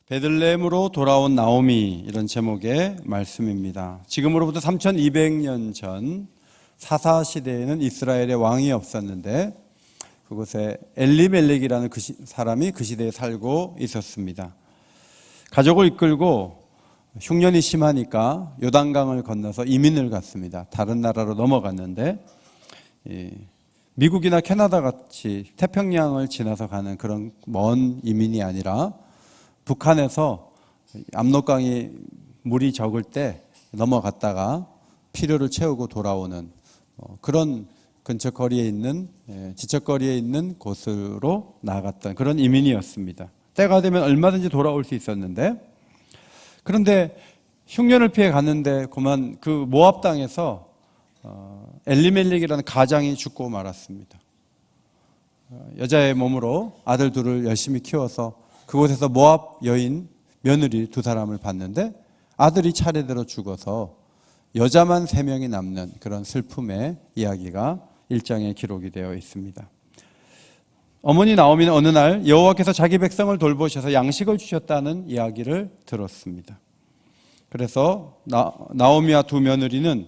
베들레헴으로 돌아온 나오미, 이런 제목의 말씀입니다. 지금으로부터 3200년 전 사사시대에는 이스라엘의 왕이 없었는데 그곳에 엘리멜렉이라는 사람이 그 시대에 살고 있었습니다. 가족을 이끌고 흉년이 심하니까 요단강을 건너서 이민을 갔습니다. 다른 나라로 넘어갔는데 미국이나 캐나다 같이 태평양을 지나서 가는 그런 먼 이민이 아니라 북한에서 압록강이 물이 적을 때 넘어갔다가 필요를 채우고 돌아오는 그런 근처거리에 있는 지척거리에 있는 곳으로 나아갔던 그런 이민이었습니다. 때가 되면 얼마든지 돌아올 수 있었는데, 그런데 흉년을 피해 갔는데 그만 그 모압 땅에서 엘리멜렉이라는 가장이 죽고 말았습니다. 여자의 몸으로 아들 둘을 열심히 키워서 그곳에서 모압 여인 며느리 두 사람을 봤는데 아들이 차례대로 죽어서 여자만 3명이 남는 그런 슬픔의 이야기가 1장에 기록이 되어 있습니다. 어머니 나오미는 어느 날 여호와께서 자기 백성을 돌보셔서 양식을 주셨다는 이야기를 들었습니다. 그래서 나오미와 두 며느리는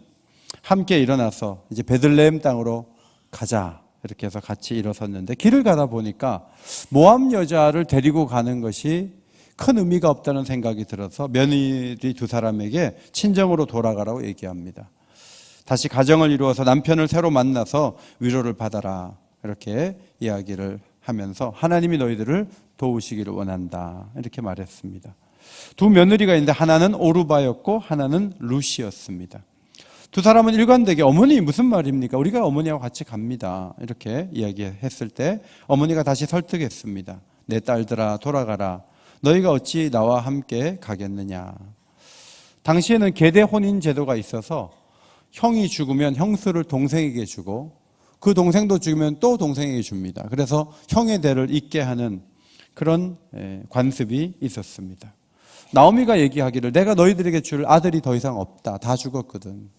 함께 일어나서 이제 베들레헴 땅으로 가자 이렇게 해서 같이 일어섰는데, 길을 가다 보니까 모압 여자를 데리고 가는 것이 큰 의미가 없다는 생각이 들어서 며느리 두 사람에게 친정으로 돌아가라고 얘기합니다. 다시 가정을 이루어서 남편을 새로 만나서 위로를 받아라 이렇게 이야기를 하면서 하나님이 너희들을 도우시기를 원한다 이렇게 말했습니다. 두 며느리가 있는데 하나는 오르바였고 하나는 루시였습니다. 두 사람은 일관되게 어머니 무슨 말입니까? 우리가 어머니하고 같이 갑니다 이렇게 이야기했을 때 어머니가 다시 설득했습니다. 내 딸들아 돌아가라. 너희가 어찌 나와 함께 가겠느냐. 당시에는 계대 혼인 제도가 있어서 형이 죽으면 형수를 동생에게 주고 그 동생도 죽으면 또 동생에게 줍니다. 그래서 형의 대를 잇게 하는 그런 관습이 있었습니다. 나오미가 얘기하기를 내가 너희들에게 줄 아들이 더 이상 없다. 다 죽었거든.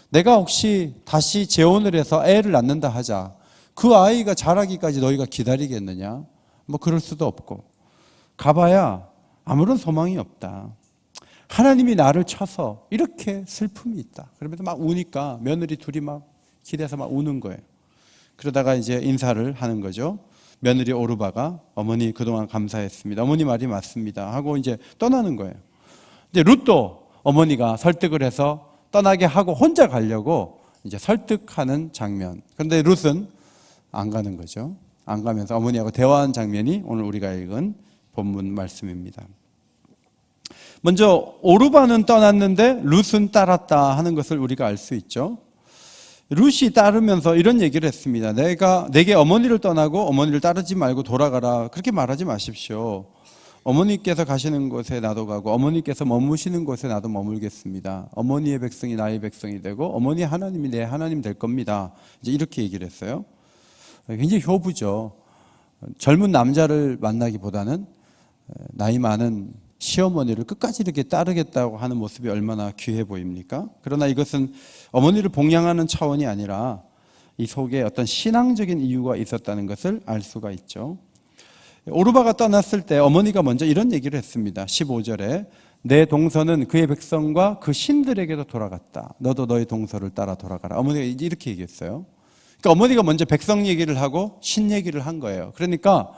내가 혹시 다시 재혼을 해서 애를 낳는다 하자. 그 아이가 자라기까지 너희가 기다리겠느냐? 뭐 그럴 수도 없고. 가봐야 아무런 소망이 없다. 하나님이 나를 쳐서 이렇게 슬픔이 있다. 그러면서 막 우니까 며느리 둘이 막 길에서 막 우는 거예요. 그러다가 이제 인사를 하는 거죠. 며느리 오르바가 어머니 그동안 감사했습니다. 어머니 말이 맞습니다. 하고 이제 떠나는 거예요. 이제 룻도 어머니가 설득을 해서 떠나게 하고 혼자 가려고 이제 설득하는 장면. 그런데 룻은 안 가는 거죠. 안 가면서 어머니하고 대화한 장면이 오늘 우리가 읽은 본문 말씀입니다. 먼저 오르바는 떠났는데 룻은 따랐다 하는 것을 우리가 알 수 있죠. 룻이 따르면서 이런 얘기를 했습니다. 내게 어머니를 떠나고 어머니를 따르지 말고 돌아가라. 그렇게 말하지 마십시오. 어머니께서 가시는 곳에 나도 가고 어머니께서 머무시는 곳에 나도 머물겠습니다. 어머니의 백성이 나의 백성이 되고 어머니 하나님이 내 하나님 될 겁니다. 이제 이렇게 얘기를 했어요. 굉장히 효부죠. 젊은 남자를 만나기보다는 나이 많은 시어머니를 끝까지 이렇게 따르겠다고 하는 모습이 얼마나 귀해 보입니까? 그러나 이것은 어머니를 봉양하는 차원이 아니라 이 속에 어떤 신앙적인 이유가 있었다는 것을 알 수가 있죠. 오르바가 떠났을 때 어머니가 먼저 이런 얘기를 했습니다. 15절에 내 동서는 그의 백성과 그 신들에게도 돌아갔다. 너도 너의 동서를 따라 돌아가라. 어머니가 이렇게 얘기했어요. 그러니까 어머니가 먼저 백성 얘기를 하고 신 얘기를 한 거예요. 그러니까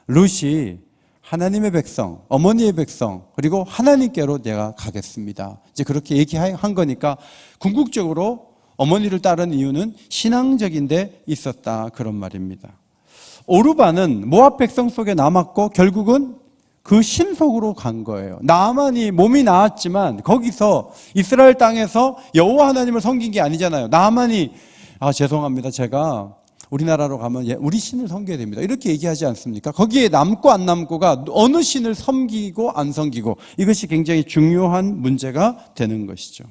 룻이 하나님의 백성, 어머니의 백성, 그리고 하나님께로 내가 가겠습니다. 이제 그렇게 얘기한 거니까 궁극적으로 어머니를 따른 이유는 신앙적인 데 있었다. 그런 말입니다. 오르바는 모압 백성 속에 남았고 결국은 그 신 속으로 간 거예요. 나아만이 몸이 나았지만 거기서 이스라엘 땅에서 여호와 하나님을 섬긴 게 아니잖아요. 나아만이 죄송합니다. 제가 우리나라로 가면 우리 신을 섬겨야 됩니다. 이렇게 얘기하지 않습니까? 거기에 남고 안 남고가 어느 신을 섬기고 안 섬기고 이것이 굉장히 중요한 문제가 되는 것이죠.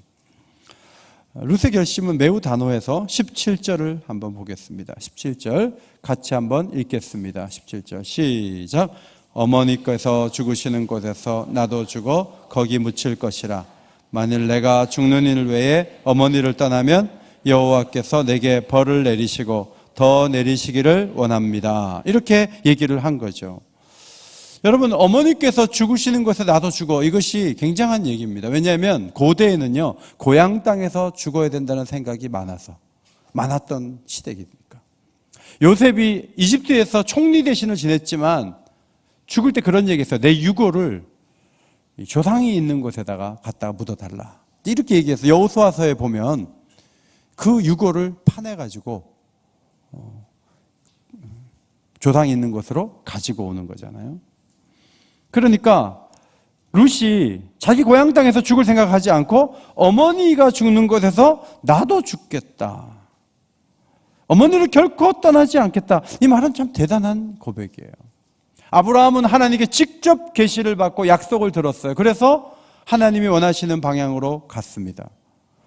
룻의 결심은 매우 단호해서 17절을 한번 보겠습니다. 17절 같이 한번 읽겠습니다. 17절 시작. 어머니께서 죽으시는 곳에서 나도 죽어 거기 묻힐 것이라. 만일 내가 죽는 일 외에 어머니를 떠나면 여호와께서 내게 벌을 내리시고 더 내리시기를 원합니다. 이렇게 얘기를 한 거죠. 여러분, 어머니께서 죽으시는 곳에 나도 죽어. 이것이 굉장한 얘기입니다. 왜냐하면 고대에는요, 고향 땅에서 죽어야 된다는 생각이 많았던 시대이니까. 요셉이 이집트에서 총리 대신을 지냈지만 죽을 때 그런 얘기했어요. 내 유골을 조상이 있는 곳에다가 갖다가 묻어달라. 이렇게 얘기해서 여호수아서에 보면 그 유골을 파내가지고 조상이 있는 곳으로 가지고 오는 거잖아요. 그러니까 룻이 자기 고향 땅에서 죽을 생각하지 않고 어머니가 죽는 곳에서 나도 죽겠다. 어머니를 결코 떠나지 않겠다. 이 말은 참 대단한 고백이에요. 아브라함은 하나님께 직접 계시를 받고 약속을 들었어요. 그래서 하나님이 원하시는 방향으로 갔습니다.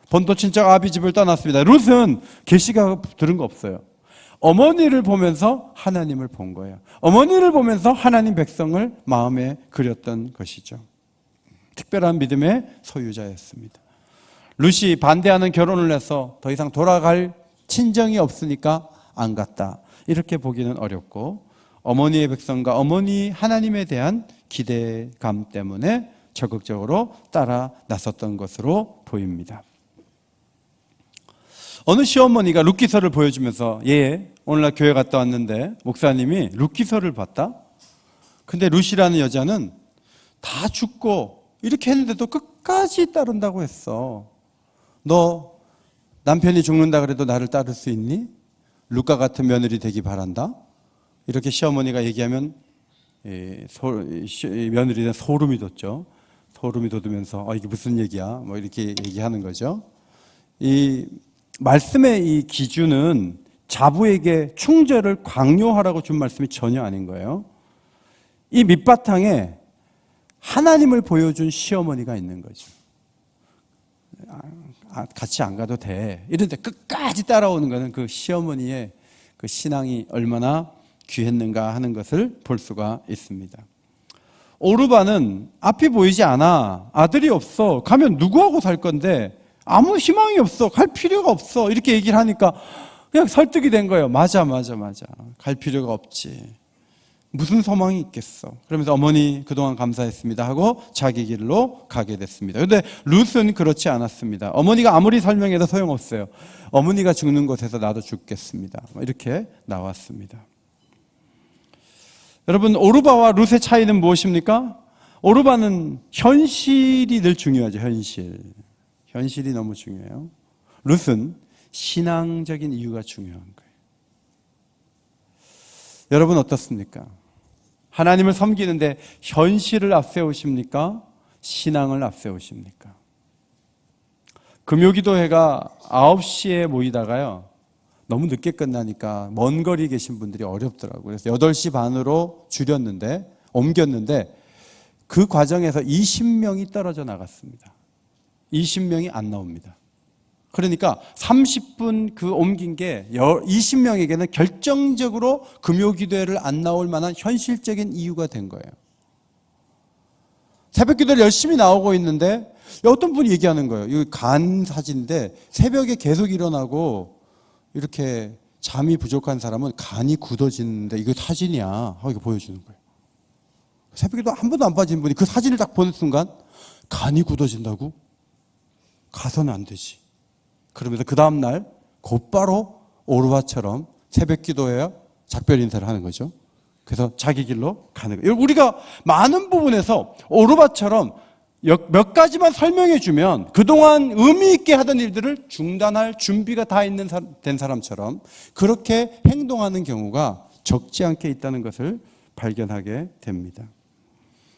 본토 친척 아비 집을 떠났습니다. 룻은 계시가 들은 거 없어요. 어머니를 보면서 하나님을 본 거예요. 어머니를 보면서 하나님 백성을 마음에 그렸던 것이죠. 특별한 믿음의 소유자였습니다. 룻이 반대하는 결혼을 해서 더 이상 돌아갈 친정이 없으니까 안 갔다. 이렇게 보기는 어렵고 어머니의 백성과 어머니 하나님에 대한 기대감 때문에 적극적으로 따라 나섰던 것으로 보입니다. 어느 시어머니가 룻기서를 보여주면서 오늘날 교회 갔다 왔는데 목사님이 룻기서를 봤다? 근데 룻이라는 여자는 다 죽고 이렇게 했는데도 끝까지 따른다고 했어. 너 남편이 죽는다 그래도 나를 따를 수 있니? 룻과 같은 며느리 되기 바란다. 이렇게 시어머니가 얘기하면 며느리는 소름이 돋죠. 소름이 돋으면서 이게 무슨 얘기야? 뭐 이렇게 얘기하는 거죠. 이 말씀의 이 기준은 자부에게 충절을 강요하라고 준 말씀이 전혀 아닌 거예요. 이 밑바탕에 하나님을 보여준 시어머니가 있는 거죠. 같이 안 가도 돼. 이런데 끝까지 따라오는 것은 그 시어머니의 그 신앙이 얼마나 귀했는가 하는 것을 볼 수가 있습니다. 오르바는 앞이 보이지 않아. 아들이 없어. 가면 누구하고 살 건데 아무 희망이 없어. 갈 필요가 없어. 이렇게 얘기를 하니까 그냥 설득이 된 거예요. 맞아. 갈 필요가 없지. 무슨 소망이 있겠어. 그러면서 어머니 그동안 감사했습니다 하고 자기 길로 가게 됐습니다. 그런데 룻은 그렇지 않았습니다. 어머니가 아무리 설명해도 소용없어요. 어머니가 죽는 곳에서 나도 죽겠습니다. 이렇게 나왔습니다. 여러분, 오르바와 룻의 차이는 무엇입니까? 오르바는 현실이 늘 중요하죠. 현실이 너무 중요해요. 룻은 신앙적인 이유가 중요한 거예요. 여러분 어떻습니까? 하나님을 섬기는데 현실을 앞세우십니까? 신앙을 앞세우십니까? 금요기도회가 9시에 모이다가요, 너무 늦게 끝나니까 먼 거리 계신 분들이 어렵더라고요. 그래서 8시 반으로 옮겼는데 그 과정에서 20명이 떨어져 나갔습니다. 20명이 안 나옵니다. 그러니까 30분 그 옮긴 게 20명에게는 결정적으로 금요기도회를 안 나올 만한 현실적인 이유가 된 거예요. 새벽기도를 열심히 나오고 있는데 어떤 분이 얘기하는 거예요. 이거 간 사진인데 새벽에 계속 일어나고 이렇게 잠이 부족한 사람은 간이 굳어지는데 이거 사진이야 하고 이거 보여주는 거예요. 새벽에도 한 번도 안 빠진 분이 그 사진을 딱 보는 순간 간이 굳어진다고? 가서는 안 되지. 그러면서 그 다음날 곧바로 오르바처럼 새벽 기도해야 작별 인사를 하는 거죠. 그래서 자기 길로 가는 거예요. 우리가 많은 부분에서 오르바처럼 몇 가지만 설명해 주면 그동안 의미 있게 하던 일들을 중단할 준비가 다 된 사람처럼 그렇게 행동하는 경우가 적지 않게 있다는 것을 발견하게 됩니다.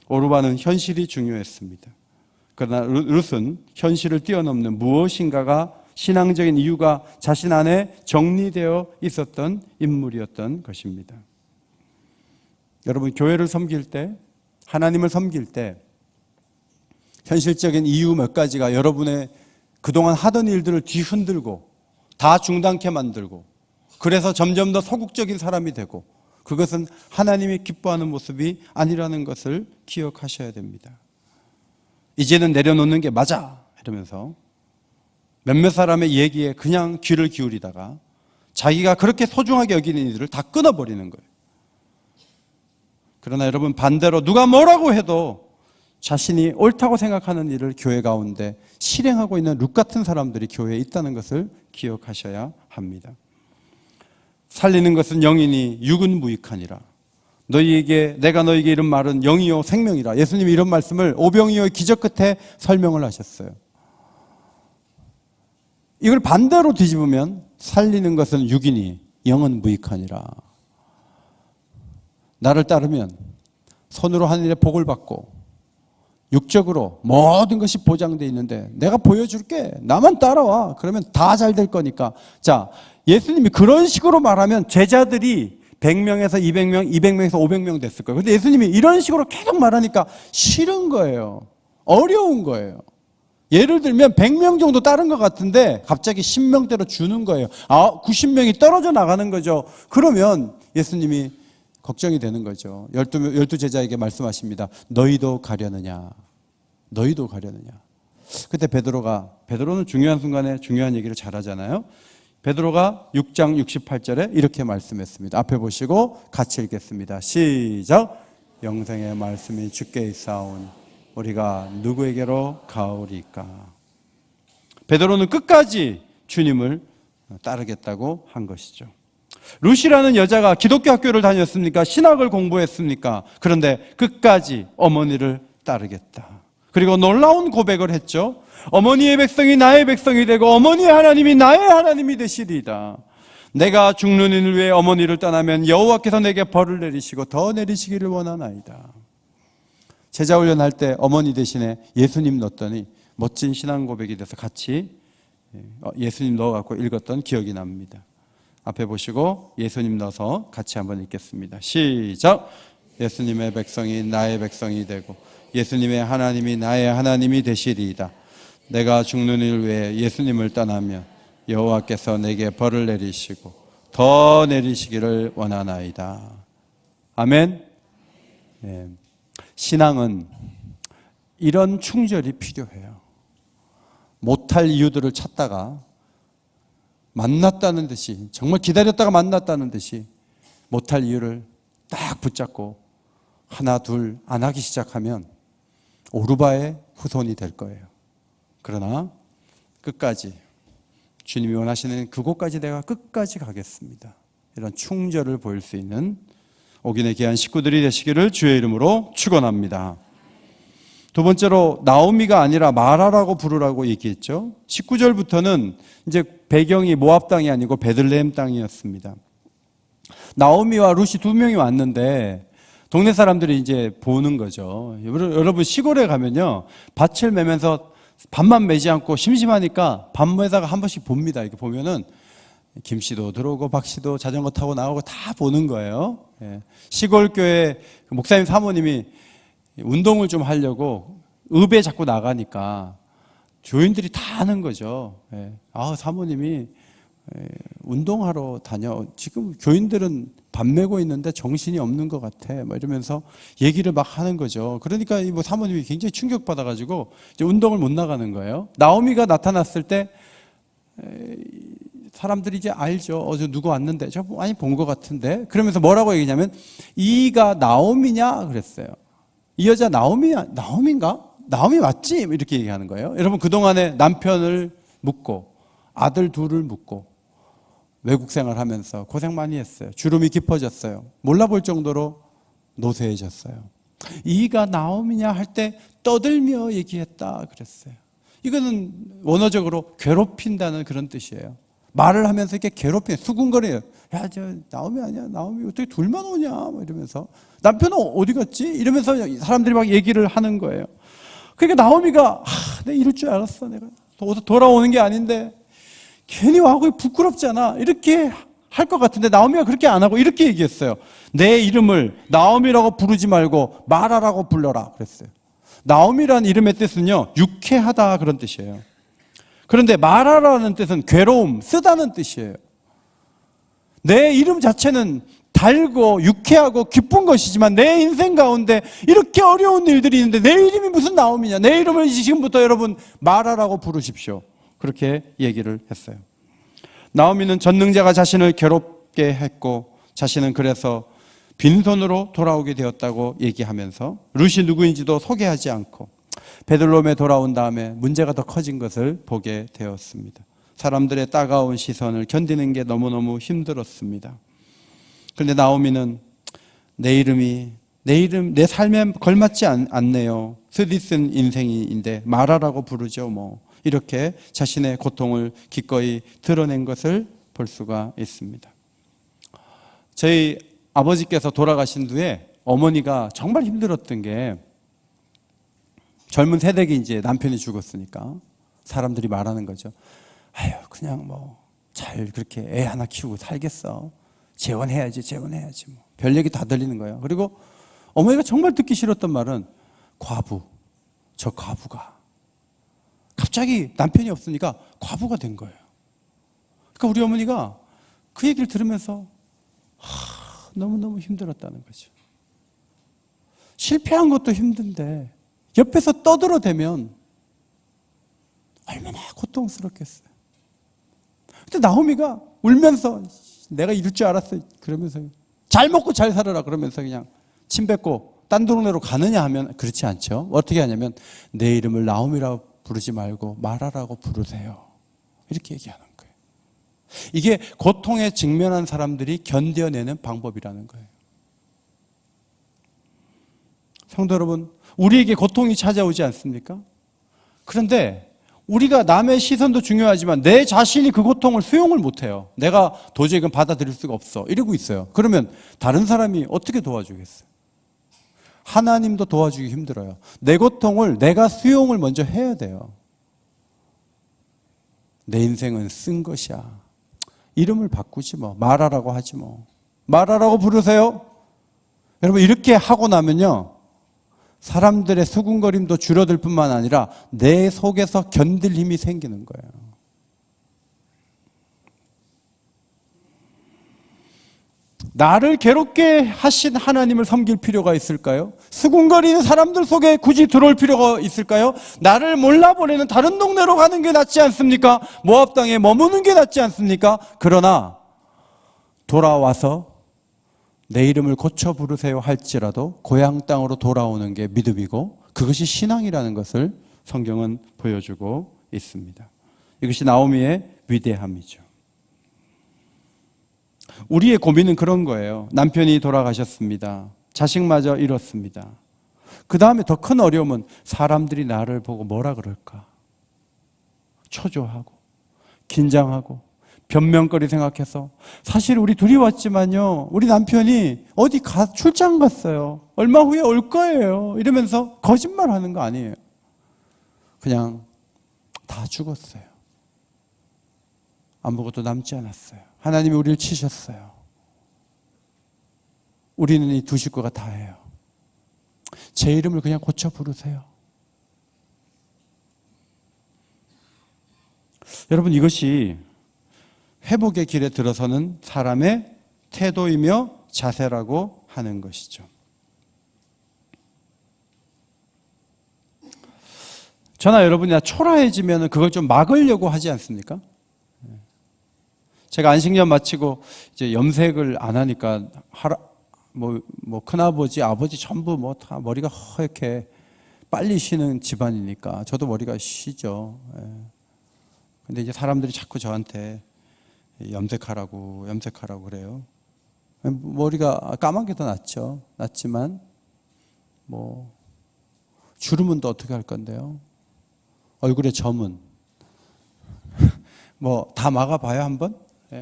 오르바는 현실이 중요했습니다. 그러나 룻은 현실을 뛰어넘는 무엇인가가 신앙적인 이유가 자신 안에 정리되어 있었던 인물이었던 것입니다. 여러분, 교회를 섬길 때, 하나님을 섬길 때 현실적인 이유 몇 가지가 여러분의 그동안 하던 일들을 뒤흔들고 다 중단케 만들고 그래서 점점 더 소극적인 사람이 되고 그것은 하나님이 기뻐하는 모습이 아니라는 것을 기억하셔야 됩니다. 이제는 내려놓는 게 맞아 이러면서 몇몇 사람의 얘기에 그냥 귀를 기울이다가 자기가 그렇게 소중하게 여기는 일들을 다 끊어버리는 거예요. 그러나 여러분, 반대로 누가 뭐라고 해도 자신이 옳다고 생각하는 일을 교회 가운데 실행하고 있는 룻 같은 사람들이 교회에 있다는 것을 기억하셔야 합니다. 살리는 것은 영이니 육은 무익하니라. 내가 너희에게 이런 말은 영이요 생명이라. 예수님이 이런 말씀을 오병이어의 기적 끝에 설명을 하셨어요. 이걸 반대로 뒤집으면 살리는 것은 육이니 영은 무익하니라. 나를 따르면 손으로 하는 일에 복을 받고 육적으로 모든 것이 보장되어 있는데 내가 보여줄게. 나만 따라와. 그러면 다 잘 될 거니까. 자, 예수님이 그런 식으로 말하면 제자들이 100명에서 200명, 200명에서 500명 됐을 거예요. 근데 예수님이 이런 식으로 계속 말하니까 싫은 거예요. 어려운 거예요. 예를 들면 100명 정도 따른 것 같은데 갑자기 10명대로 주는 거예요. 90명이 떨어져 나가는 거죠. 그러면 예수님이 걱정이 되는 거죠. 12 제자에게 말씀하십니다. 너희도 가려느냐? 너희도 가려느냐? 그때 베드로는 중요한 순간에 중요한 얘기를 잘하잖아요. 베드로가 6장 68절에 이렇게 말씀했습니다. 앞에 보시고 같이 읽겠습니다. 시작. 영생의 말씀이 주께 있사오니 우리가 누구에게로 가오리까? 베드로는 끝까지 주님을 따르겠다고 한 것이죠. 루시라는 여자가 기독교 학교를 다녔습니까? 신학을 공부했습니까? 그런데 끝까지 어머니를 따르겠다. 그리고 놀라운 고백을 했죠. 어머니의 백성이 나의 백성이 되고 어머니의 하나님이 나의 하나님이 되시리이다. 내가 죽는 이를 위해 어머니를 떠나면 여호와께서 내게 벌을 내리시고 더 내리시기를 원하나이다. 제자 훈련할 때 어머니 대신에 예수님 넣었더니 멋진 신앙 고백이 돼서 같이 예수님 넣어갖고 읽었던 기억이 납니다. 앞에 보시고 예수님 넣어서 같이 한번 읽겠습니다. 시작. 예수님의 백성이 나의 백성이 되고 예수님의 하나님이 나의 하나님이 되시리이다. 내가 죽는 일 외에 예수님을 떠나면 여호와께서 내게 벌을 내리시고 더 내리시기를 원하나이다. 아멘. 네. 신앙은 이런 충절이 필요해요. 못할 이유들을 찾다가 만났다는 듯이, 정말 기다렸다가 만났다는 듯이 못할 이유를 딱 붙잡고 하나 둘 안 하기 시작하면 오르바의 후손이 될 거예요. 그러나 끝까지 주님이 원하시는 그곳까지 내가 끝까지 가겠습니다. 이런 충절을 보일 수 있는 옥인의 귀한 식구들이 되시기를 주의 이름으로 축원합니다. 두 번째로 나오미가 아니라 마라라고 부르라고 얘기했죠. 19절부터는 이제 배경이 모압 땅이 아니고 베들레헴 땅이었습니다. 나오미와 룻이 두 명이 왔는데 동네 사람들이 이제 보는 거죠. 여러분 시골에 가면요, 밭을 매면서 밭만 매지 않고 심심하니까 밭 매다가 한 번씩 봅니다. 이렇게 보면은 김씨도 들어오고 박씨도 자전거 타고 나오고 다 보는 거예요. 시골 교회 목사님 사모님이 운동을 좀 하려고 읍에 자꾸 나가니까 교인들이 다 하는 거죠. 사모님이 운동하러 다녀. 지금 교인들은 밥 메고 있는데 정신이 없는 것 같아. 이러면서 얘기를 막 하는 거죠. 그러니까 사모님이 굉장히 충격받아가지고 이제 운동을 못 나가는 거예요. 나오미가 나타났을 때 사람들이 이제 알죠. 어제 누구 왔는데 저 많이 본 것 같은데. 그러면서 뭐라고 얘기냐면 이가 나오미냐 그랬어요. 이 여자 나오미인가? 나오미 맞지? 이렇게 얘기하는 거예요. 여러분 그동안에 남편을 묻고 아들 둘을 묻고 외국 생활하면서 고생 많이 했어요. 주름이 깊어졌어요. 몰라볼 정도로 노쇠해졌어요. 이가 나오미냐 할 때 떠들며 얘기했다 그랬어요. 이거는 원어적으로 괴롭힌다는 그런 뜻이에요. 말을 하면서 이렇게 괴롭히는, 수군거려요. 야, 저 나오미 아니야? 나오미 어떻게 둘만 오냐? 이러면서 남편은 어디 갔지? 이러면서 사람들이 막 얘기를 하는 거예요. 그러니까 나오미가 내가 이럴 줄 알았어. 내가 돌아오는 게 아닌데 괜히 와고 부끄럽잖아. 이렇게 할 것 같은데 나오미가 그렇게 안 하고 이렇게 얘기했어요. 내 이름을 나오미라고 부르지 말고 마라라고 불러라 그랬어요. 나오미라는 이름의 뜻은요, 유쾌하다 그런 뜻이에요. 그런데 마라라는 뜻은 괴로움, 쓰다는 뜻이에요. 내 이름 자체는 달고 유쾌하고 기쁜 것이지만 내 인생 가운데 이렇게 어려운 일들이 있는데 내 이름이 무슨 나오미냐. 내 이름을 지금부터 여러분 마라라고 부르십시오. 그렇게 얘기를 했어요. 나오미는 전능자가 자신을 괴롭게 했고 자신은 그래서 빈손으로 돌아오게 되었다고 얘기하면서 룻이 누구인지도 소개하지 않고 베들레헴에 돌아온 다음에 문제가 더 커진 것을 보게 되었습니다. 사람들의 따가운 시선을 견디는 게 너무너무 힘들었습니다. 그런데 나오미는 내 삶에 걸맞지 않네요. 쓰디쓴 인생인데 마라라고 부르죠. 이렇게 자신의 고통을 기꺼이 드러낸 것을 볼 수가 있습니다. 저희 아버지께서 돌아가신 뒤에 어머니가 정말 힘들었던 게 젊은 세대기 이제 남편이 죽었으니까 사람들이 말하는 거죠. 아유, 그냥 잘 그렇게 애 하나 키우고 살겠어. 재혼해야지. 별 얘기 다 들리는 거예요. 그리고 어머니가 정말 듣기 싫었던 말은 저 과부가 갑자기 남편이 없으니까 과부가 된 거예요. 그러니까 우리 어머니가 그 얘기를 들으면서 너무너무 힘들었다는 거죠. 실패한 것도 힘든데 옆에서 떠들어대면 얼마나 고통스럽겠어요. 근데 나오미가 울면서 내가 이럴 줄 알았어 그러면서 잘 먹고 잘 살아라 그러면서 그냥 침 뱉고 딴 동네로 가느냐 하면 그렇지 않죠. 어떻게 하냐면 내 이름을 나오미라고 부르지 말고 마라라고 부르세요. 이렇게 얘기하는 거예요. 이게 고통에 직면한 사람들이 견뎌내는 방법이라는 거예요. 성도 여러분, 우리에게 고통이 찾아오지 않습니까? 그런데 우리가 남의 시선도 중요하지만 내 자신이 그 고통을 수용을 못해요. 내가 도저히 그건 받아들일 수가 없어. 이러고 있어요. 그러면 다른 사람이 어떻게 도와주겠어요? 하나님도 도와주기 힘들어요. 내 고통을 내가 수용을 먼저 해야 돼요. 내 인생은 쓴 것이야. 이름을 바꾸지 마라라고 하지 마라라고 부르세요. 여러분 이렇게 하고 나면요. 사람들의 수군거림도 줄어들 뿐만 아니라 내 속에서 견딜 힘이 생기는 거예요. 나를 괴롭게 하신 하나님을 섬길 필요가 있을까요? 수군거리는 사람들 속에 굳이 들어올 필요가 있을까요? 나를 몰라보내는 다른 동네로 가는 게 낫지 않습니까? 모압 땅에 머무는 게 낫지 않습니까? 그러나 돌아와서 내 이름을 고쳐 부르세요 할지라도 고향 땅으로 돌아오는 게 믿음이고 그것이 신앙이라는 것을 성경은 보여주고 있습니다. 이것이 나오미의 위대함이죠. 우리의 고민은 그런 거예요. 남편이 돌아가셨습니다. 자식마저 잃었습니다. 그 다음에 더 큰 어려움은 사람들이 나를 보고 뭐라 그럴까? 초조하고 긴장하고 변명거리 생각해서 사실 우리 둘이 왔지만요. 우리 남편이 어디 출장 갔어요. 얼마 후에 올 거예요. 이러면서 거짓말하는 거 아니에요. 그냥 다 죽었어요. 아무것도 남지 않았어요. 하나님이 우리를 치셨어요. 우리는 이 두 식구가 다예요. 제 이름을 그냥 고쳐 부르세요. 여러분 이것이 회복의 길에 들어서는 사람의 태도이며 자세라고 하는 것이죠. 저나 여러분이나 초라해지면 그걸 좀 막으려고 하지 않습니까? 제가 안식년 마치고 이제 염색을 안 하니까 큰아버지, 아버지 전부 다 머리가 허옇게 빨리 쉬는 집안이니까 저도 머리가 쉬죠. 근데 이제 사람들이 자꾸 저한테 염색하라고 그래요. 머리가 까만 게 더 낫죠. 낫지만 주름은 또 어떻게 할 건데요? 얼굴에 점은 다 막아봐요 한번?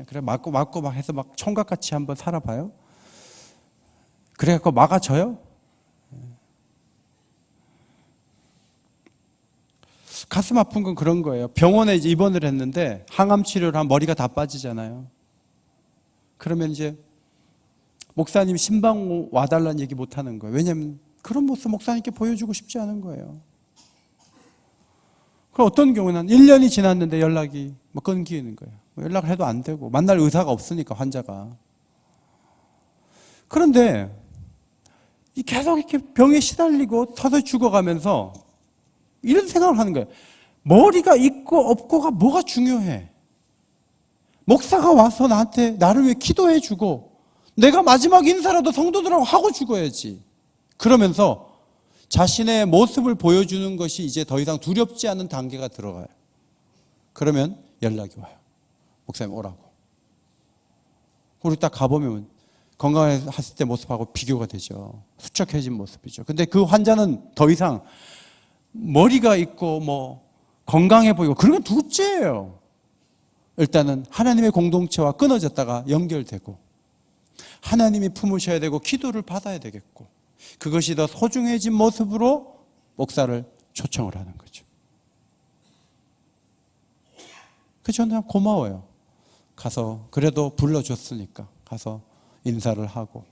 그래 막고 막 해서 막 총각같이 한번 살아봐요. 그래갖고 막아줘요. 가슴 아픈 건 그런 거예요. 병원에 이제 입원을 했는데 항암 치료를 하면 머리가 다 빠지잖아요. 그러면 이제 목사님 신방 와달라는 얘기 못 하는 거예요. 왜냐하면 그런 모습 목사님께 보여주고 싶지 않은 거예요. 그럼 어떤 경우는 1년이 지났는데 연락이 끊기는 거예요. 연락을 해도 안 되고 만날 의사가 없으니까 환자가. 그런데 계속 이렇게 병에 시달리고 서서히 죽어가면서 이런 생각을 하는 거예요. 머리가 있고 없고가 뭐가 중요해? 목사가 와서 나를 위해 기도해 주고 내가 마지막 인사라도 성도들하고 하고 죽어야지. 그러면서 자신의 모습을 보여주는 것이 이제 더 이상 두렵지 않은 단계가 들어가요. 그러면 연락이 와요. 목사님 오라고. 우리 딱 가보면 건강했을 때 모습하고 비교가 되죠. 수척해진 모습이죠. 근데 그 환자는 더 이상 머리가 있고 뭐 건강해 보이고 그런 건 둘째예요. 일단은 하나님의 공동체와 끊어졌다가 연결되고 하나님이 품으셔야 되고 기도를 받아야 되겠고 그것이 더 소중해진 모습으로 목사를 초청을 하는 거죠. 그래서 저는 고마워요. 가서 그래도 불러줬으니까 가서 인사를 하고.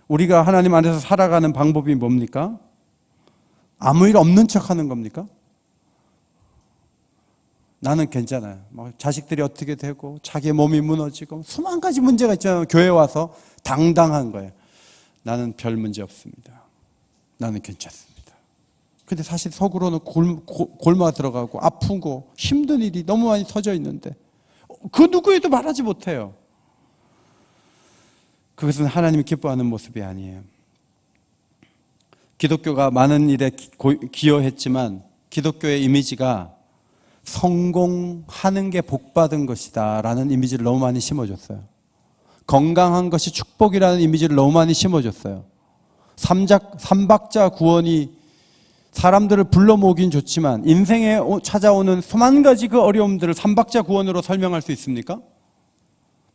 우리가 하나님 안에서 살아가는 방법이 뭡니까? 아무 일 없는 척 하는 겁니까? 나는 괜찮아요. 자식들이 어떻게 되고 자기의 몸이 무너지고 수만 가지 문제가 있잖아요. 교회 와서 당당한 거예요. 나는 별 문제 없습니다. 나는 괜찮습니다. 근데 사실 속으로는 골마 들어가고 아프고 힘든 일이 너무 많이 터져 있는데 그 누구에도 말하지 못해요. 그것은 하나님이 기뻐하는 모습이 아니에요. 기독교가 많은 일에 기여했지만 기독교의 이미지가 성공하는 게 복받은 것이다 라는 이미지를 너무 많이 심어줬어요. 건강한 것이 축복이라는 이미지를 너무 많이 심어줬어요. 삼박자 구원이 사람들을 불러 모으긴 좋지만 인생에 찾아오는 수만 가지 그 어려움들을 삼박자 구원으로 설명할 수 있습니까?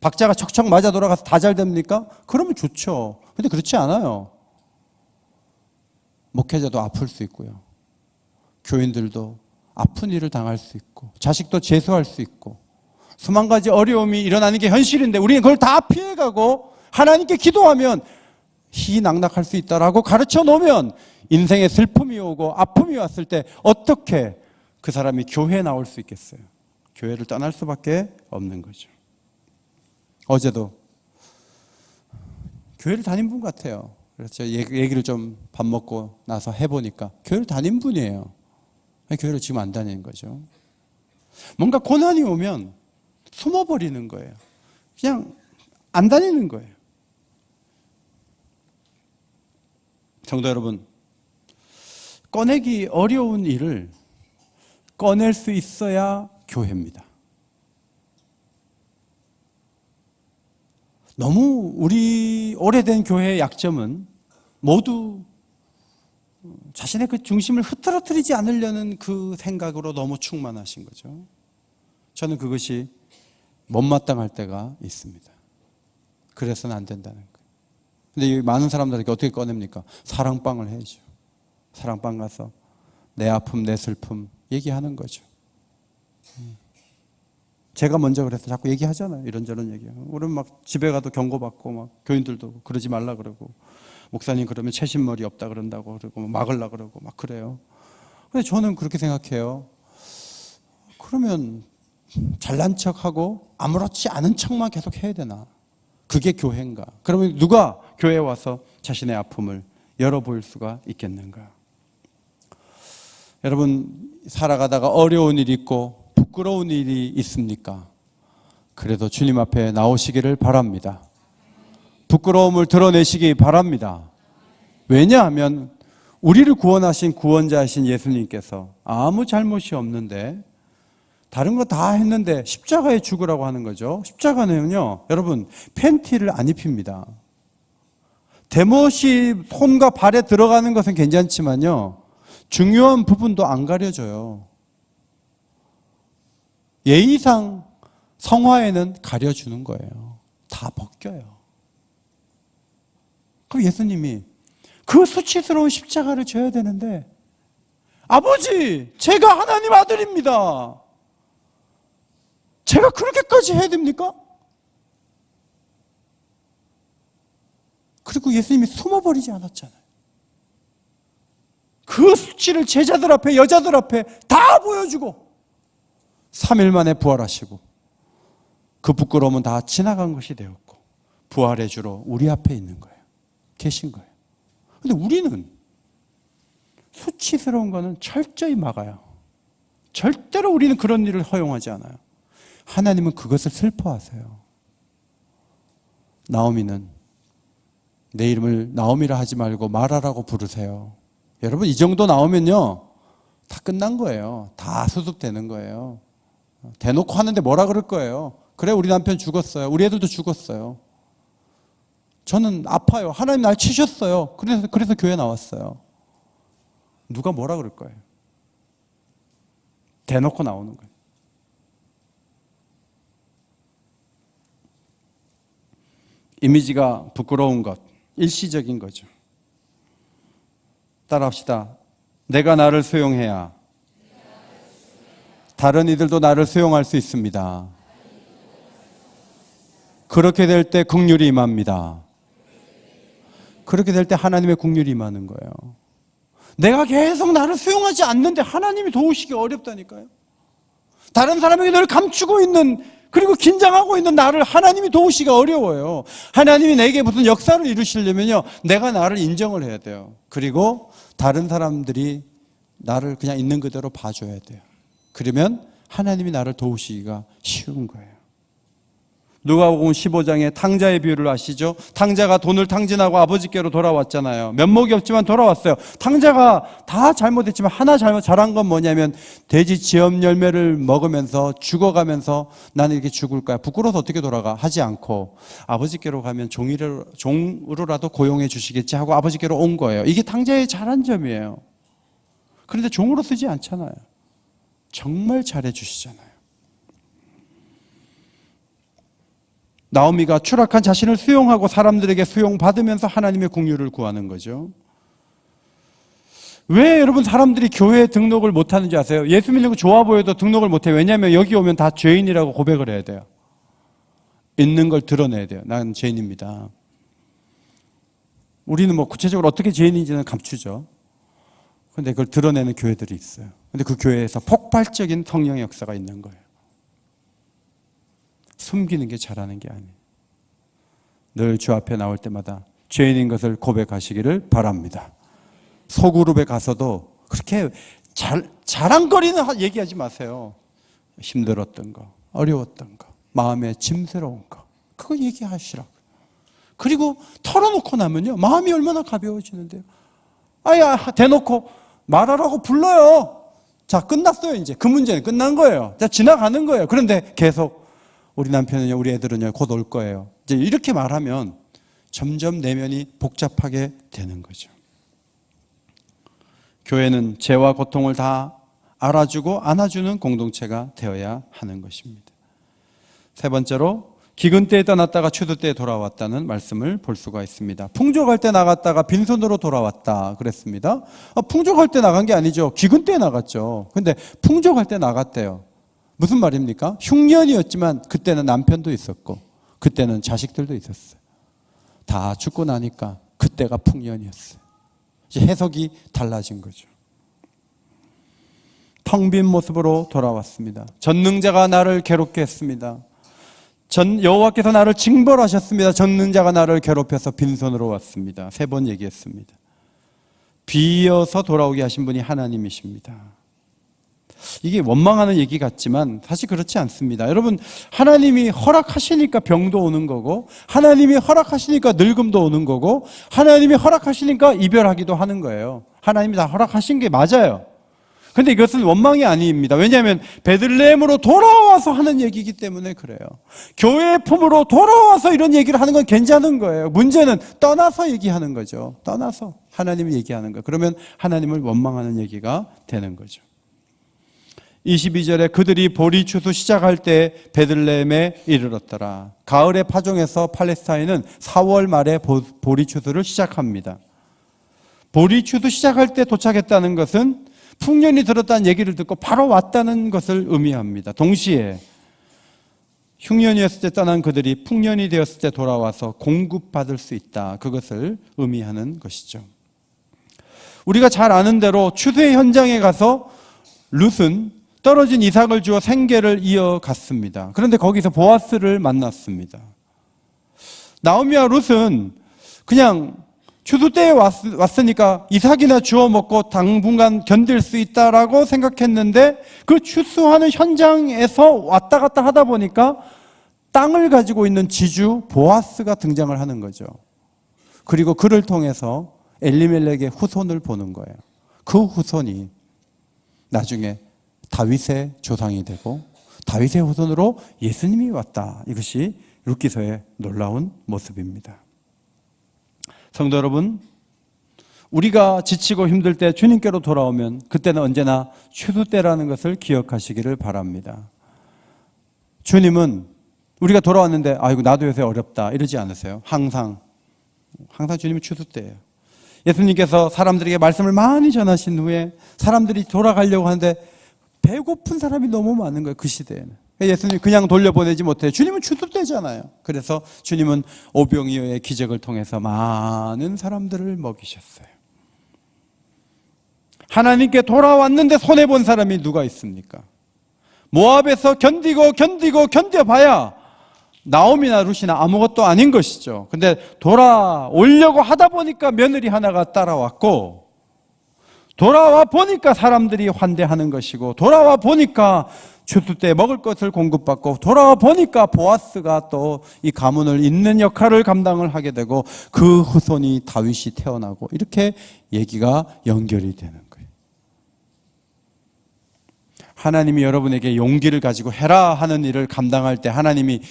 박자가 척척 맞아 돌아가서 다 잘 됩니까? 그러면 좋죠. 근데 그렇지 않아요. 목회자도 아플 수 있고요. 교인들도 아픈 일을 당할 수 있고 자식도 재수할 수 있고 수만 가지 어려움이 일어나는 게 현실인데 우리는 그걸 다 피해가고 하나님께 기도하면 희낙낙할 수 있다라고 가르쳐 놓으면 인생에 슬픔이 오고 아픔이 왔을 때 어떻게 그 사람이 교회에 나올 수 있겠어요? 교회를 떠날 수밖에 없는 거죠. 어제도 교회를 다닌 분 같아요. 그래서 얘기를 좀 밥 먹고 나서 해보니까 교회를 다닌 분이에요. 교회를 지금 안 다니는 거죠. 뭔가 고난이 오면 숨어버리는 거예요. 그냥 안 다니는 거예요. 성도 여러분, 꺼내기 어려운 일을 꺼낼 수 있어야 교회입니다. 너무 우리 오래된 교회의 약점은 모두 자신의 그 중심을 흐트러뜨리지 않으려는 그 생각으로 너무 충만하신 거죠. 저는 그것이 못마땅할 때가 있습니다. 그래서는 안 된다는 거예요. 근데 많은 사람들에게 어떻게 꺼냅니까? 사랑방을 해야죠. 사랑방 가서 내 아픔, 내 슬픔 얘기하는 거죠. 제가 먼저 그래서 자꾸 얘기하잖아요. 이런저런 얘기요. 우리는 막 집에 가도 경고받고 막 교인들도 그러지 말라 그러고 목사님 그러면 채신머리 없다 그런다고 그러고 막으려 그러고 막 그래요. 근데 저는 그렇게 생각해요. 그러면 잘난 척하고 아무렇지 않은 척만 계속 해야 되나? 그게 교회인가? 그러면 누가 교회에 와서 자신의 아픔을 열어보일 수가 있겠는가? 여러분 살아가다가 어려운 일이 있고 부끄러운 일이 있습니까? 그래도 주님 앞에 나오시기를 바랍니다. 부끄러움을 드러내시기 바랍니다. 왜냐하면 우리를 구원하신 구원자이신 예수님께서 아무 잘못이 없는데 다른 거 다 했는데 십자가에 죽으라고 하는 거죠. 십자가는요, 여러분 팬티를 안 입힙니다. 대못이 손과 발에 들어가는 것은 괜찮지만요, 중요한 부분도 안 가려져요. 예의상 성화에는 가려주는 거예요. 다 벗겨요. 그럼 예수님이 그 수치스러운 십자가를 져야 되는데, 아버지, 제가 하나님 아들입니다. 제가 그렇게까지 해야 됩니까? 그리고 예수님이 숨어버리지 않았잖아요. 그 수치를 제자들 앞에, 여자들 앞에 다 보여주고 3일 만에 부활하시고 그 부끄러움은 다 지나간 것이 되었고 부활의 주로 우리 앞에 있는 거예요. 계신 거예요. 근데 우리는 수치스러운 거는 철저히 막아요. 절대로 우리는 그런 일을 허용하지 않아요. 하나님은 그것을 슬퍼하세요. 나오미는 내 이름을 나오미라 하지 말고 마라라고 부르세요. 여러분, 이 정도 나오면요 다 끝난 거예요. 다 수습되는 거예요. 대놓고 하는데 뭐라 그럴 거예요. 그래, 우리 남편 죽었어요. 우리 애들도 죽었어요. 저는 아파요. 하나님 날 치셨어요. 그래서 교회 나왔어요. 누가 뭐라 그럴 거예요. 대놓고 나오는 거예요. 이미지가 부끄러운 것, 일시적인 거죠. 따라합시다. 내가 나를 수용해야 다른 이들도 나를 수용할 수 있습니다. 그렇게 될 때 긍휼이 임합니다. 그렇게 될 때 하나님의 긍휼이 임하는 거예요. 내가 계속 나를 수용하지 않는데 하나님이 도우시기 어렵다니까요. 다른 사람에게 늘 감추고 있는, 그리고 긴장하고 있는 나를 하나님이 도우시기가 어려워요. 하나님이 내게 무슨 역사를 이루시려면요, 내가 나를 인정을 해야 돼요. 그리고 다른 사람들이 나를 그냥 있는 그대로 봐줘야 돼요. 그러면 하나님이 나를 도우시기가 쉬운 거예요. 누가복음 15장에 탕자의 비유를 아시죠? 탕자가 돈을 탕진하고 아버지께로 돌아왔잖아요. 면목이 없지만 돌아왔어요. 탕자가 다 잘못했지만 하나 잘한 건 뭐냐면 돼지 지엄 열매를 먹으면서 죽어가면서 나는 이렇게 죽을 거야, 부끄러워서 어떻게 돌아가 하지 않고 아버지께로 가면 종으로라도 고용해 주시겠지 하고 아버지께로 온 거예요. 이게 탕자의 잘한 점이에요. 그런데 종으로 쓰지 않잖아요. 정말 잘해 주시잖아요. 나오미가 추락한 자신을 수용하고 사람들에게 수용받으면서 하나님의 긍휼을 구하는 거죠. 왜 여러분 사람들이 교회에 등록을 못하는지 아세요? 예수 믿는 거 좋아 보여도 등록을 못해요. 왜냐하면 여기 오면 다 죄인이라고 고백을 해야 돼요. 있는 걸 드러내야 돼요. 난 죄인입니다. 우리는 뭐 구체적으로 어떻게 죄인인지는 감추죠. 그런데 그걸 드러내는 교회들이 있어요. 그런데 그 교회에서 폭발적인 성령의 역사가 있는 거예요. 숨기는 게 잘하는 게 아니에요. 늘 주 앞에 나올 때마다 죄인인 것을 고백하시기를 바랍니다. 소그룹에 가서도 그렇게 자랑거리는 얘기하지 마세요. 힘들었던 거, 어려웠던 거, 마음에 짐스러운 거, 그거 얘기하시라고요. 그리고 털어놓고 나면요, 마음이 얼마나 가벼워지는데요. 아야, 대놓고 말하라고 불러요. 자, 끝났어요. 이제 그 문제는 끝난 거예요. 자, 지나가는 거예요. 그런데 계속 우리 남편은요, 우리 애들은요, 곧 올 거예요. 이제 이렇게 말하면 점점 내면이 복잡하게 되는 거죠. 교회는 죄와 고통을 다 알아주고 안아주는 공동체가 되어야 하는 것입니다. 세 번째로, 기근 때에 떠났다가 추수 때에 돌아왔다는 말씀을 볼 수가 있습니다. 풍족할 때 나갔다가 빈손으로 돌아왔다 그랬습니다. 풍족할 때 나간 게 아니죠. 기근 때에 나갔죠. 근데 풍족할 때 나갔대요. 무슨 말입니까? 흉년이었지만 그때는 남편도 있었고 그때는 자식들도 있었어요. 다 죽고 나니까 그때가 풍년이었어요. 이제 해석이 달라진 거죠. 텅 빈 모습으로 돌아왔습니다. 전능자가 나를 괴롭게 했습니다. 여호와께서 나를 징벌하셨습니다. 전능자가 나를 괴롭혀서 빈손으로 왔습니다. 3번 얘기했습니다. 비어서 돌아오게 하신 분이 하나님이십니다. 이게 원망하는 얘기 같지만 사실 그렇지 않습니다. 여러분, 하나님이 허락하시니까 병도 오는 거고, 하나님이 허락하시니까 늙음도 오는 거고, 하나님이 허락하시니까 이별하기도 하는 거예요. 하나님이 다 허락하신 게 맞아요. 근데 이것은 원망이 아닙니다. 왜냐하면 베들레헴으로 돌아와서 하는 얘기이기 때문에 그래요. 교회의 품으로 돌아와서 이런 얘기를 하는 건 괜찮은 거예요. 문제는 떠나서 얘기하는 거죠. 떠나서 하나님을 얘기하는 거예요. 그러면 하나님을 원망하는 얘기가 되는 거죠. 22절에 그들이 보리 추수 시작할 때 베들레헴에 이르렀더라. 가을의 파종에서 팔레스타인은 4월 말에 보리 추수를 시작합니다. 보리 추수 시작할 때 도착했다는 것은 풍년이 들었다는 얘기를 듣고 바로 왔다는 것을 의미합니다. 동시에 흉년이었을 때 떠난 그들이 풍년이 되었을 때 돌아와서 공급받을 수 있다. 그것을 의미하는 것이죠. 우리가 잘 아는 대로 추수의 현장에 가서 룻은 떨어진 이삭을 주어 생계를 이어갔습니다. 그런데 거기서 보아스를 만났습니다. 나오미와 룻은 그냥 추수 때에 왔으니까 이삭이나 주워 먹고 당분간 견딜 수 있다라고 생각했는데 그 추수하는 현장에서 왔다 갔다 하다 보니까 땅을 가지고 있는 지주 보아스가 등장을 하는 거죠. 그리고 그를 통해서 엘리멜렉의 후손을 보는 거예요. 그 후손이 나중에 다윗의 조상이 되고 다윗의 후손으로 예수님이 왔다. 이것이 룻기서의 놀라운 모습입니다. 성도 여러분, 우리가 지치고 힘들 때 주님께로 돌아오면 그때는 언제나 추수 때라는 것을 기억하시기를 바랍니다. 주님은 우리가 돌아왔는데 아이고 나도 요새 어렵다 이러지 않으세요. 항상 주님은 추수 때예요. 예수님께서 사람들에게 말씀을 많이 전하신 후에 사람들이 돌아가려고 하는데 배고픈 사람이 너무 많은 거예요. 그 시대에는. 예수님 그냥 돌려보내지 못해요. 주님은 추수 때잖아요. 그래서 주님은 오병이어의 기적을 통해서 많은 사람들을 먹이셨어요. 하나님께 돌아왔는데 손해본 사람이 누가 있습니까? 모압에서 견뎌봐야 나오미나 룻이나 아무것도 아닌 것이죠. 근데 돌아오려고 하다 보니까 며느리 하나가 따라왔고, 돌아와 보니까 사람들이 환대하는 것이고, 돌아와 보니까 추수 때 먹을 것을 공급받고, 돌아와 보니까 보아스가 또 이 가문을 잇는 역할을 감당을 하게 되고, 그 후손이 다윗이 태어나고, 이렇게 얘기가 연결이 되는 거예요. 하나님이 여러분에게 용기를 가지고 해라 하는 일을 감당할 때 하나님이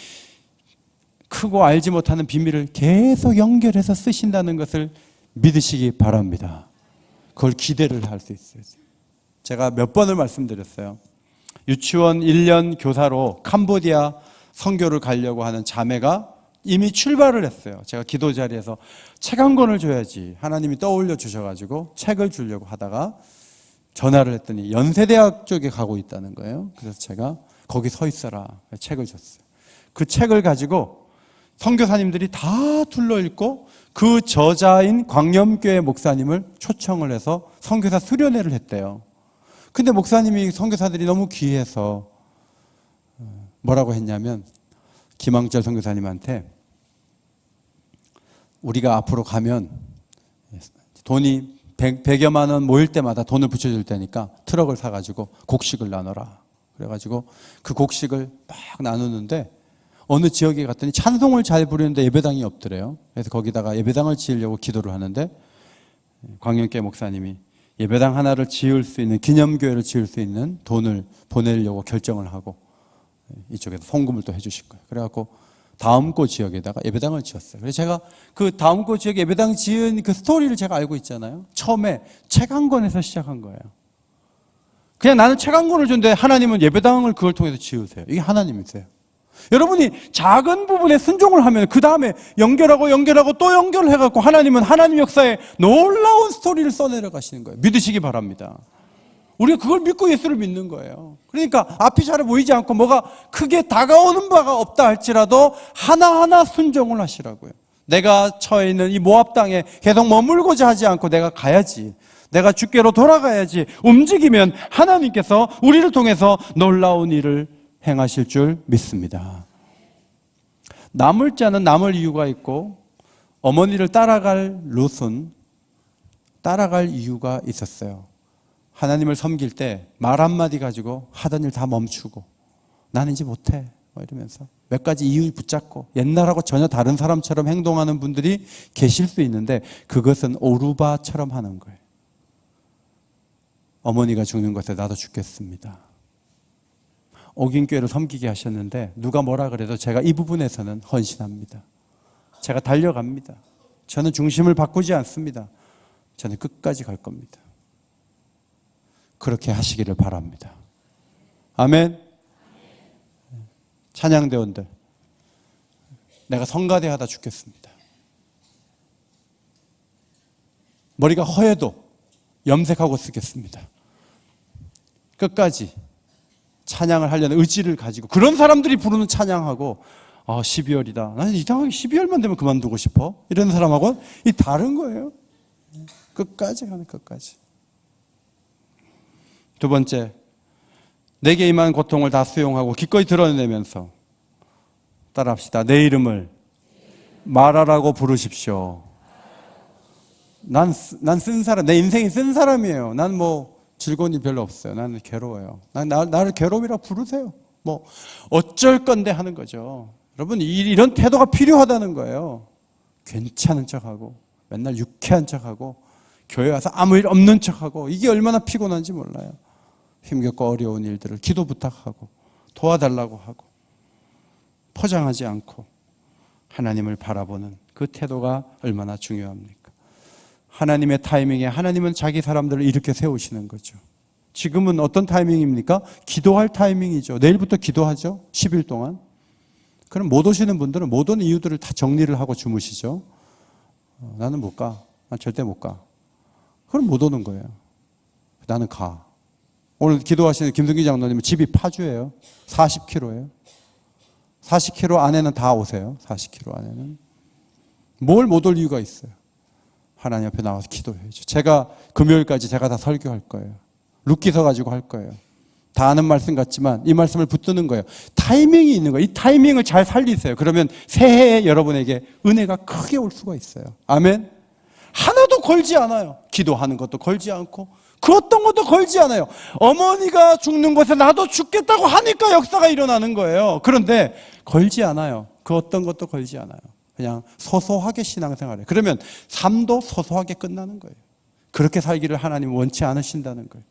크고 알지 못하는 비밀을 계속 연결해서 쓰신다는 것을 믿으시기 바랍니다. 그걸 기대를 할 수 있어요. 제가 몇 번을 말씀드렸어요. 유치원 1년 교사로 캄보디아 선교를 가려고 하는 자매가 이미 출발을 했어요. 제가 기도 자리에서 책 한 권을 줘야지 하나님이 떠올려 주셔가지고 책을 주려고 하다가 전화를 했더니 연세대학 쪽에 가고 있다는 거예요. 그래서 제가 거기 서 있어라 책을 줬어요. 그 책을 가지고 선교사님들이 다 둘러읽고 그 저자인 광염교회 목사님을 초청을 해서 선교사 수련회를 했대요. 근데 목사님이 선교사들이 너무 귀해서 뭐라고 했냐면 김항철 선교사님한테 우리가 앞으로 가면 돈이 100여만 원 모일 때마다 돈을 붙여줄 테니까 트럭을 사가지고 곡식을 나눠라. 그래가지고 그 곡식을 막 나누는데 어느 지역에 갔더니 찬송을 잘 부르는데 예배당이 없더래요. 그래서 거기다가 예배당을 지으려고 기도를 하는데 광영계 목사님이 예배당 하나를 지을 수 있는, 기념교회를 지을 수 있는 돈을 보내려고 결정을 하고 이쪽에서 송금을 또 해주실 거예요. 그래갖고 다음고 지역에다가 예배당을 지었어요. 그래서 제가 그 다음고 지역에 예배당 지은 그 스토리를 제가 알고 있잖아요. 처음에 책 한 권에서 시작한 거예요. 그냥 나는 책 한 권을 줬는데 하나님은 예배당을 그걸 통해서 지으세요. 이게 하나님이세요. 여러분이 작은 부분에 순종을 하면 그 다음에 연결하고 또 연결해갖고 하나님은 하나님 역사에 놀라운 스토리를 써내려 가시는 거예요. 믿으시기 바랍니다. 우리가 그걸 믿고 예수를 믿는 거예요. 그러니까 앞이 잘 보이지 않고 뭐가 크게 다가오는 바가 없다 할지라도 하나하나 순종을 하시라고요. 내가 처해 있는 이 모압 땅에 계속 머물고자 하지 않고 내가 가야지. 내가 주께로 돌아가야지. 움직이면 하나님께서 우리를 통해서 놀라운 일을 행하실 줄 믿습니다. 남을 자는 남을 이유가 있고 어머니를 따라갈 롯은 따라갈 이유가 있었어요. 하나님을 섬길 때 말 한마디 가지고 하던 일 다 멈추고 나는 이제 못해 이러면서 몇 가지 이유 붙잡고 옛날하고 전혀 다른 사람처럼 행동하는 분들이 계실 수 있는데 그것은 오르바처럼 하는 거예요. 어머니가 죽는 것에 나도 죽겠습니다. 옥인교회를 섬기게 하셨는데 누가 뭐라 그래도 제가 이 부분에서는 헌신합니다. 제가 달려갑니다. 저는 중심을 바꾸지 않습니다. 저는 끝까지 갈 겁니다. 그렇게 하시기를 바랍니다. 아멘. 찬양대원들, 내가 성가대 하다 죽겠습니다. 머리가 허해도 염색하고 쓰겠습니다. 끝까지 찬양을 하려는 의지를 가지고 그런 사람들이 부르는 찬양하고 12월이다. 나는 이상하게 12월만 되면 그만두고 싶어. 이런 사람하고는 이 다른 거예요. 끝까지 가는 끝까지. 두 번째, 내게 임한 고통을 다 수용하고 기꺼이 드러내면서 따라합시다. 내 이름을 말하라고 부르십시오. 난 쓴 사람, 내 인생이 쓴 사람이에요. 난 뭐 즐거운 일 별로 없어요. 나는 괴로워요. 나를 괴로움이라고 부르세요. 뭐 어쩔 건데 하는 거죠. 여러분, 이런 태도가 필요하다는 거예요. 괜찮은 척하고 맨날 유쾌한 척하고 교회 와서 아무 일 없는 척하고, 이게 얼마나 피곤한지 몰라요. 힘겹고 어려운 일들을 기도 부탁하고 도와달라고 하고 포장하지 않고 하나님을 바라보는 그 태도가 얼마나 중요합니까? 하나님의 타이밍에 하나님은 자기 사람들을 이렇게 세우시는 거죠. 지금은 어떤 타이밍입니까? 기도할 타이밍이죠. 내일부터 기도하죠. 10일 동안. 그럼 못 오시는 분들은 못 오는 이유들을 다 정리를 하고 주무시죠. 나는 못 가. 난 절대 못 가. 그럼 못 오는 거예요. 나는 가. 오늘 기도하시는 김승기 장로님은 집이 파주예요. 40km예요. 40km 안에는 다 오세요. 40km 안에는. 뭘 못 올 이유가 있어요. 하나님 앞에 나와서 기도해야죠. 제가 금요일까지 제가 다 설교할 거예요. 룻기서 가지고 할 거예요. 다 아는 말씀 같지만 이 말씀을 붙드는 거예요. 타이밍이 있는 거예요. 이 타이밍을 잘 살리세요. 그러면 새해에 여러분에게 은혜가 크게 올 수가 있어요. 아멘. 하나도 걸지 않아요. 기도하는 것도 걸지 않고 그 어떤 것도 걸지 않아요. 어머니가 죽는 곳에 나도 죽겠다고 하니까 역사가 일어나는 거예요. 그런데 걸지 않아요. 그 어떤 것도 걸지 않아요. 그냥 소소하게 신앙생활해요. 그러면 삶도 소소하게 끝나는 거예요. 그렇게 살기를 하나님 원치 않으신다는 거예요.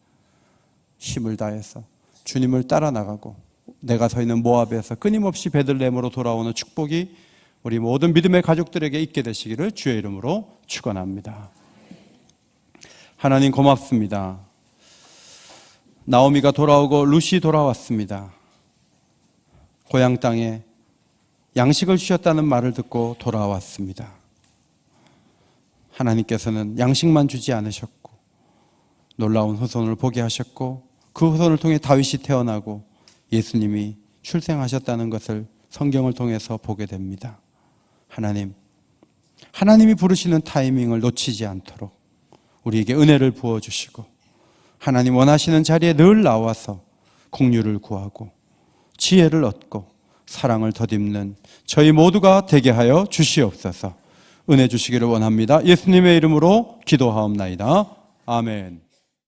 힘을 다해서 주님을 따라 나가고 내가 서 있는 모압에서 끊임없이 베들레헴으로 돌아오는 축복이 우리 모든 믿음의 가족들에게 있게 되시기를 주의 이름으로 축원합니다. 하나님 고맙습니다. 나오미가 돌아오고 룻이 돌아왔습니다. 고향 땅에 양식을 주셨다는 말을 듣고 돌아왔습니다. 하나님께서는 양식만 주지 않으셨고 놀라운 후손을 보게 하셨고 그 후손을 통해 다윗이 태어나고 예수님이 출생하셨다는 것을 성경을 통해서 보게 됩니다. 하나님이 부르시는 타이밍을 놓치지 않도록 우리에게 은혜를 부어주시고 하나님 원하시는 자리에 늘 나와서 긍휼을 구하고 지혜를 얻고 사랑을 덧입는 저희 모두가 되게 하여 주시옵소서. 은혜 주시기를 원합니다. 예수님의 이름으로 기도하옵나이다. 아멘.